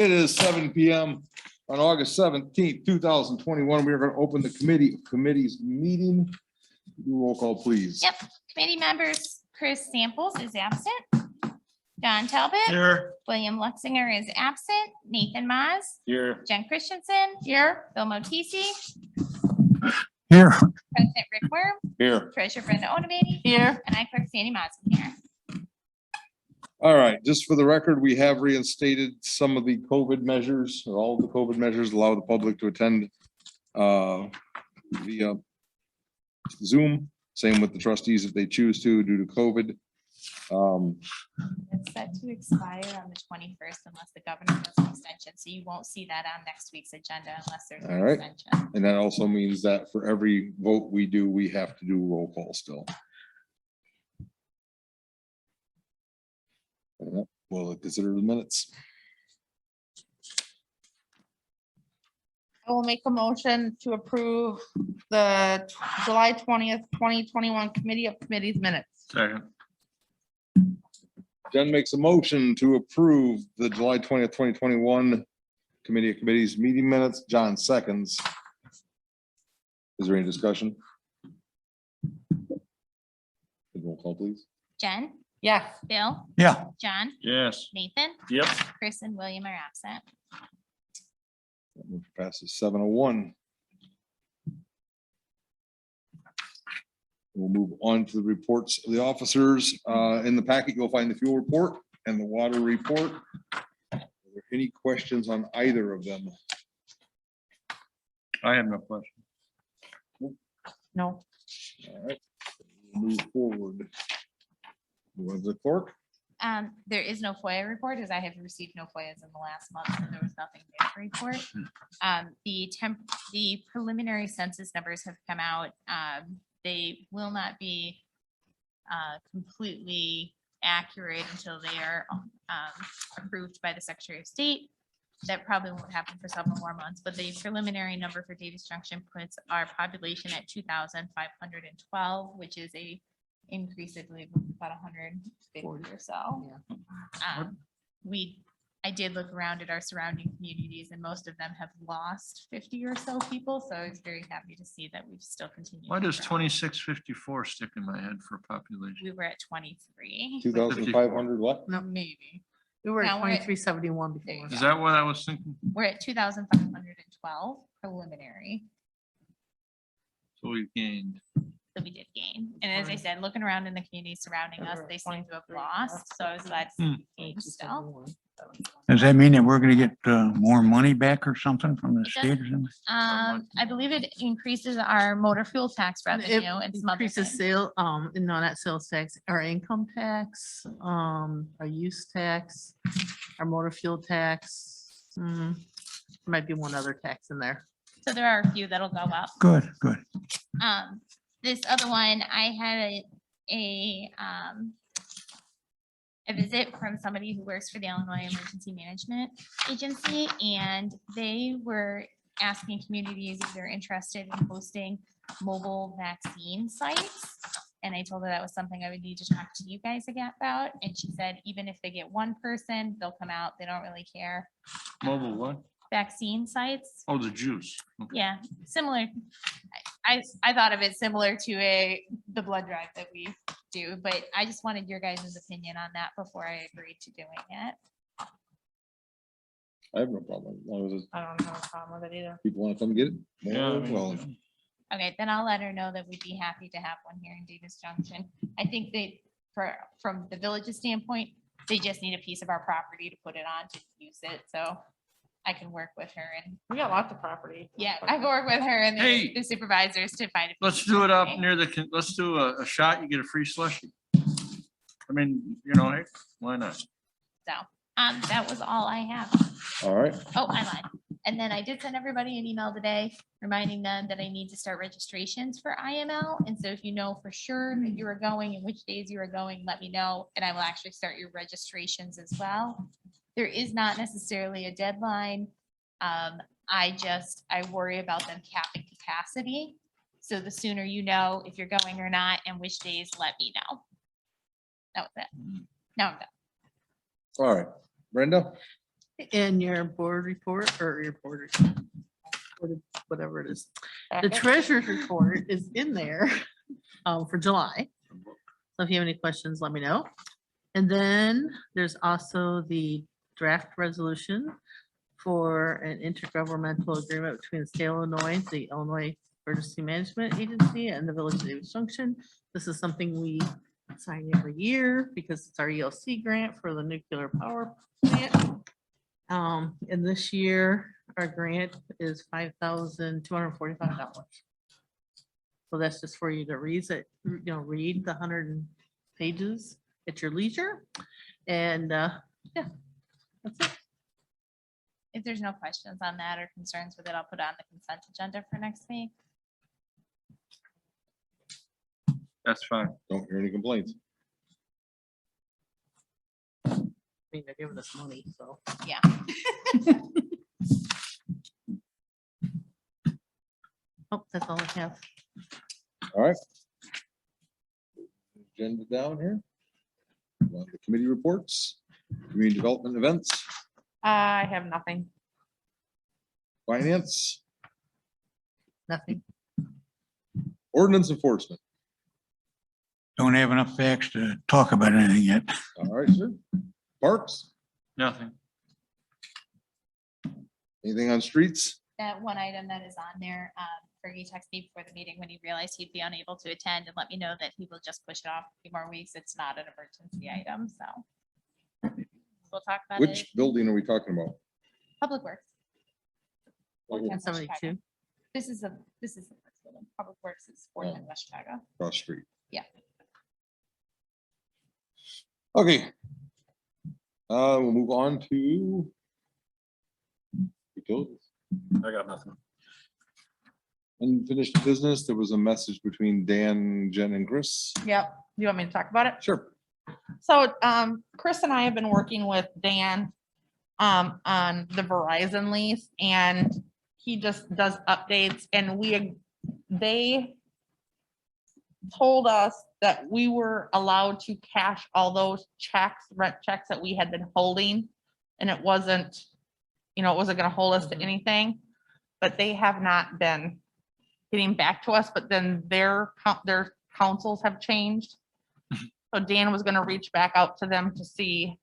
It is 7 PM on August 17th, 2021. We are going to open the committee's meeting. Do roll call, please. Yep, committee members, Chris Samples is absent. John Talbot. Here. William Luxinger is absent. Nathan Maz. Here. Jen Christensen. Here. Bill Motisi. Here. President Rick Worm. Here. Treasurer Brenda Onabady. Here. And I clerk Sandy Maslin here. All right, just for the record, we have reinstated some of the COVID measures, or all of the COVID measures, allow the public to attend via Zoom. Same with the trustees if they choose to due to COVID. It's set to expire on the 21st unless the governor does an extension. So you won't see that on next week's agenda unless there's All an right. extension. And that also means that for every vote we do, we have to do roll call still. We'll consider the minutes. I will make a motion to approve the July 20th, 2021 Committee of Committees minutes. Second. Jen makes a motion to approve the July 20th, 2021 Committee of Committees meeting minutes. John seconds. Is there any discussion? Roll call, please. Jen, Yes. Bill, Yeah. John, Yes. Nathan, Yep. Chris and William are absent. That motion passes 701. We'll move on to the reports of the officers. In the packet, you'll find the fuel report and the water report. Are there any questions on either of them? I have no question. No. All right, we'll move forward. Was the clerk? There is no FOIA report as I have received no FOIAs in the last month, so there was nothing there to report. The preliminary census numbers have come out. They will not be completely accurate until they are approved by the Secretary of State. That probably won't happen for several more months, but the preliminary number for Davis Junction puts our population at 2,512, which is a increase, I believe, of about 150 or so. I did look around at our surrounding communities and most of them have lost 50 or so people. So I was very happy to see that we've still continued. Why to does grow. 2654 stick in my head for population? We were at 23. 2,500 what? No, Maybe. we were at Now we're at- 2371 before. Is that what I was thinking? We're at 2,512 preliminary. So we gained. So we did gain. And as I said, looking around in the communities surrounding us, they seem to have lost. So I was glad to see gain still. Does that mean that we're gonna get more money back or something from the It state or something? I believe it increases our motor fuel tax revenue and some other Increases things. sale, no, not sales tax, our income tax, our use tax, our motor fuel tax. Might be one other tax in there. So there are a few that'll go up. Good, good. This other one, I had a visit from somebody who works for the Illinois Emergency Management Agency, and they were asking communities if they're interested in hosting mobile vaccine sites. And I told her that was something I would need to talk to you guys again about. And she said, even if they get one person, they'll come out. They don't really care. Mobile what? Vaccine sites. Oh, the juice. Okay. Yeah, similar. I thought of it similar to the blood drive that we do, but I just wanted your guys' opinion on that before I agreed to doing it. I have no problem. As long as I don't have a problem with it either. people want to come get it. Yeah, I mean, Well, Okay, then I'll let her know that we'd be happy to have one here in Davis Junction. I think from the village's standpoint, they just need a piece of our property to put it on to use it, so I can work with her and, We got lots of property. yeah, I can work with her and Hey. the supervisors to find. Let's do it up near the, let's do a shot, you get a free slushie. I mean, hey, why not? So, that was all I have. all right. Oh, I lied. And then I did send everybody an email today reminding them that I need to start registrations for IML. And so if you know for sure that you are going and which days you are going, let me know. And I will actually start your registrations as well. There is not necessarily a deadline. I worry about them capping capacity. So the sooner you know if you're going or not and which days, let me know. That was it. Now I'm done. All right. Brenda? In your board report or your board, whatever it is. The treasurer's report is in there for July. So if you have any questions, let me know. And then there's also the draft resolution for an intergovernmental agreement between the state of Illinois, the Illinois Emergency Management Agency, and the Village of Davis Junction. This is something we sign every year because it's our ELC grant for the nuclear power plant. And this year, our grant is $5,245. So that's just for you to read it, read the 100 pages at your leisure. And yeah, that's it. If there's no questions on that or concerns with it, I'll put it on the consent agenda for next week. That's fine. Don't hear any complaints. I mean, they're giving us money, so. Yeah. Oh, that's all I have. All right. Agenda down here. The committee reports, community development events, I have nothing. finance, Nothing. ordinance enforcement. Don't have enough facts to talk about anything yet. All right, sir. Parks, Nothing. anything on streets? That one item that is on there, Fergie texted me before the meeting when he realized he'd be unable to attend and let me know that he will just push it off a few more weeks. It's not an emergency item, so. We'll talk about it. Which building are we talking about? Public Works. Oh, 72. This is the first building. Public Works is 410 West Chicago. Cross street. Yeah. Okay. We'll move on to utilities. I got nothing. Unfinished business. There was a message between Dan, Jen, and Chris. Yep. You want me to talk about it? Sure. So, Chris and I have been working with Dan, on the Verizon lease, and he just does updates, and they told us that we were allowed to cash all those checks, rent checks that we had been holding, and it wasn't, it wasn't gonna hold us to anything, but they have not been getting back to us, but then their councils have changed. So Dan was gonna reach back out to them to see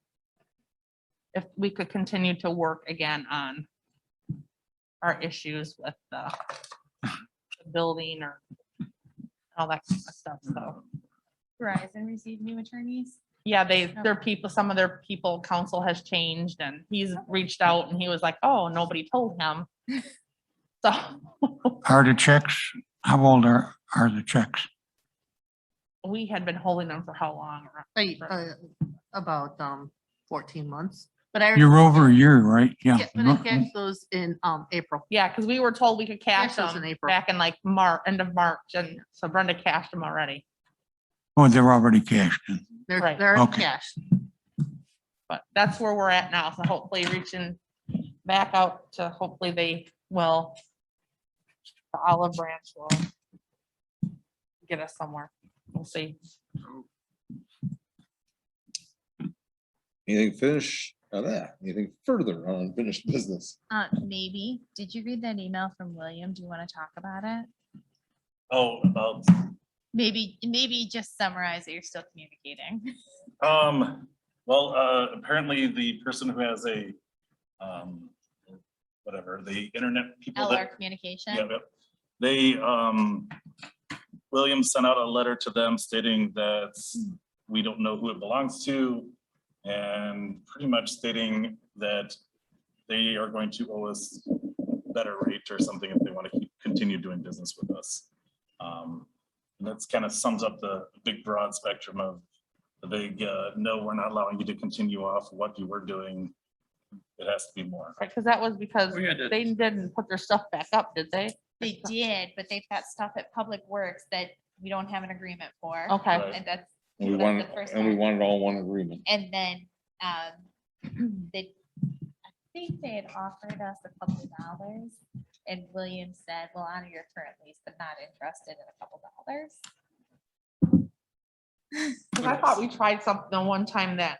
if we could continue to work again on our issues with the building or all that kind of stuff, so. Verizon received new attorneys. Yeah, some of their people, council has changed, and he's reached out and he was like, oh, nobody told him. So, Are the checks, how old are the checks? we had been holding them for how long? About 14 months. But I. You're over a year, right? Yeah. Yeah, but I cashed those in April. Yeah, because we were told we could cash Cash those them in April. back in like end of March, and so Brenda cashed them already. Oh, they're already cashed in. They're, Right. they're Okay. cash. But that's where we're at now, so hopefully reaching back out to, hopefully they will, the olive branch will get us somewhere. We'll see. Anything finish of that? Anything further on unfinished business? Maybe. Did you read that email from William? Do you want to talk about it? Oh, about, Maybe just summarize that you're still communicating. well, apparently the person who has a, whatever, the internet people LR that, communication. yeah, yep. They, Williams sent out a letter to them stating that we don't know who it belongs to, and pretty much stating that they are going to owe us better rate or something if they want to continue doing business with us. And that's kind of sums up the big broad spectrum of the big, no, we're not allowing you to continue off what you were doing. It has to be more. Right, because that was because We had to- they didn't put their stuff back up, did they? They did, but they've got stuff at Public Works that we don't have an agreement for. Okay. Right. And that's, And we That's wanted, the first and we time. wanted all one agreement. and then, they, I think they had offered us a couple of dollars. And William said, well, honor your current lease, but not interested in a couple dollars. Because I thought we tried something the one time that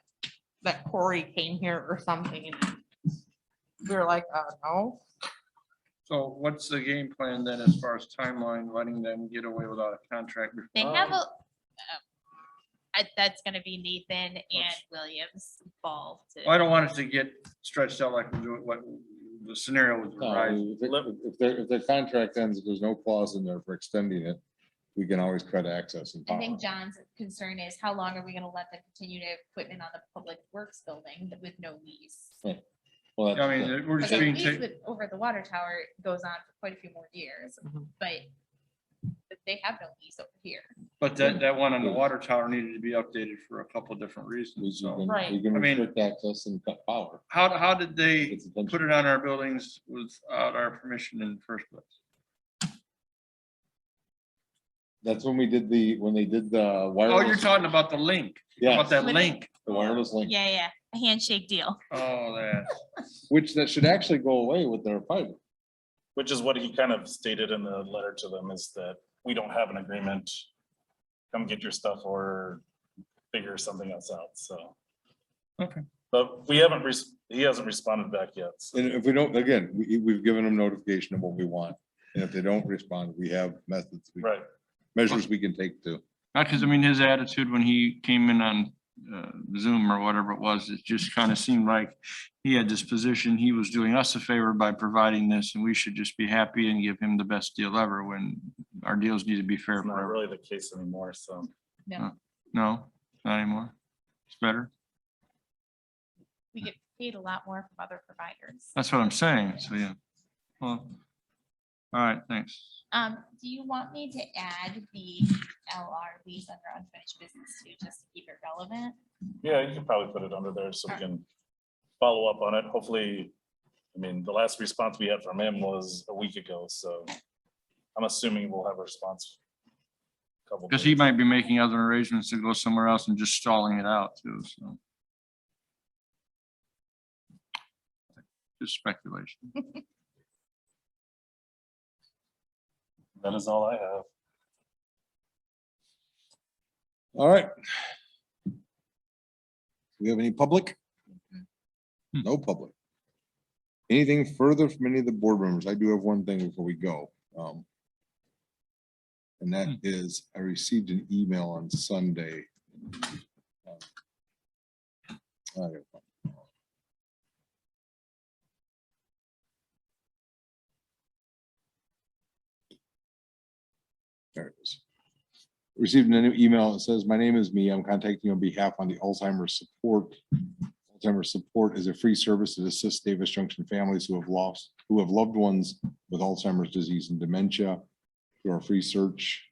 Corey came here or something, and We were like, no. So what's the game plan then as far as timeline, letting them get away without a contract? They have a, that's gonna be Nathan and Williams ball to. I don't want it to get stretched out like what the scenario with No, Verizon. if their contract ends, if there's no clause in there for extending it, we can always try to access and I power. think John's concern is how long are we gonna let them continue to put in on the public works building with no lease? Well, I that's- mean, we're just The being lease taken. with- over the water tower goes on for quite a few more years, Mhm. but they have no lease over here. But that one on the water tower needed to be updated for a couple of different we reasons. can- So Right. We can I mean- restrict access and cut power. how did they It's essential. put it on our buildings without our permission in the first place? That's when they did the Oh, wireless. you're talking about the link, about Yes, that With- link. the wireless link, Yeah, a handshake deal. Oh, that. which that should actually go away with their fiber. Which is what he kind of stated in the letter to them, is that we don't have an agreement. Come get your stuff or figure something else out, so. Okay. But we haven't, he hasn't responded back yet. so. And if we don't, again, we've given them notification of what we want. And if they don't respond, we have methods, Right, measures we can take to. Not because, I mean, his attitude when he came in on Zoom or whatever it was, it just kind of seemed like he had this position, he was doing us a favor by providing this, and we should just be happy and give him the best deal ever, when our deals need to be fair it's not forever. really the case anymore, so. No, No, not anymore. It's better. we get paid a lot more from other providers. That's what I'm saying. So, yeah. Well, all right, thanks. Do you want me to add the LR lease under unfinished business too, just to keep it relevant? Yeah, you can probably put it under there so we can follow up on it. Hopefully, I mean, the last response we had from him was a week ago, so I'm assuming we'll have a response. Because he might be making other arrangements to go somewhere else and just stalling it out too, so. Just speculation. That is all I have. All right. Do we have any public? No public. Anything further from any of the board members? I do have one thing before we go. And that is, I received an email on Sunday. I gotta find it. There it is. Received a new email that says, "My name is me. I'm contacting you on behalf on the Alzheimer's support. Alzheimer's support is a free service that assists Davis Junction families who have loved ones with Alzheimer's disease and dementia. Through our free search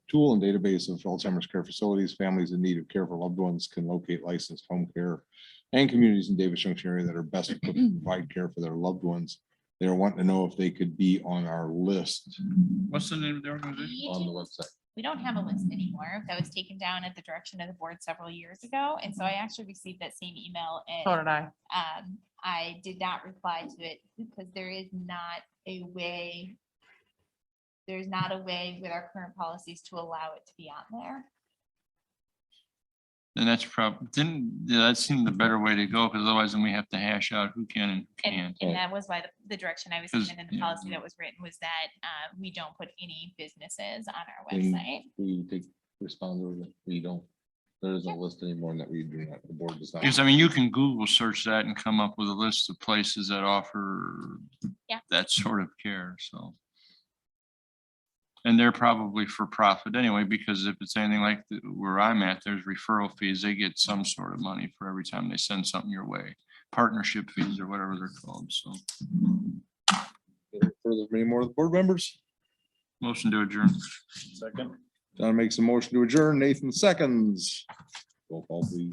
tool and database of Alzheimer's care facilities, families in need of care for loved ones can locate licensed home care and communities in Davis Junction area that are best equipped to provide care for their loved ones. They are wanting to know if they could be on our list What's the name of the organization? We on the do- website." We don't have a list anymore. That was taken down at the direction of the board several years ago. And so I actually received that same email So and did I. I did not reply to it because there is not a way. There's not a way with our current policies to allow it to be on there. And that's that seemed the better way to go, because otherwise then we have to hash out who can and who And, can't. and that was why the direction I was 'Cause, given in the yeah. policy that was written was that we don't put any businesses on our And website. We take respond to it. We don't, there is no list anymore that we do not, the board does not. Because I mean, you can Google search that and come up with a list of places that offer Yeah. that sort of care, so. And they're probably for profit anyway, because if it's anything like where I'm at, there's referral fees. They get some sort of money for every time they send something your way. Partnership fees or whatever they're called, so. Further, from any more of the board members? Motion to adjourn. Second, John makes a motion to adjourn. Nathan seconds. Roll call, please.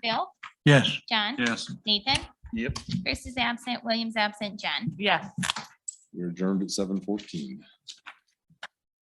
Bill, Yes. John, Yes. Nathan, yep. Chris is absent, William's absent, Jen. Yes. We're adjourned at 7:14.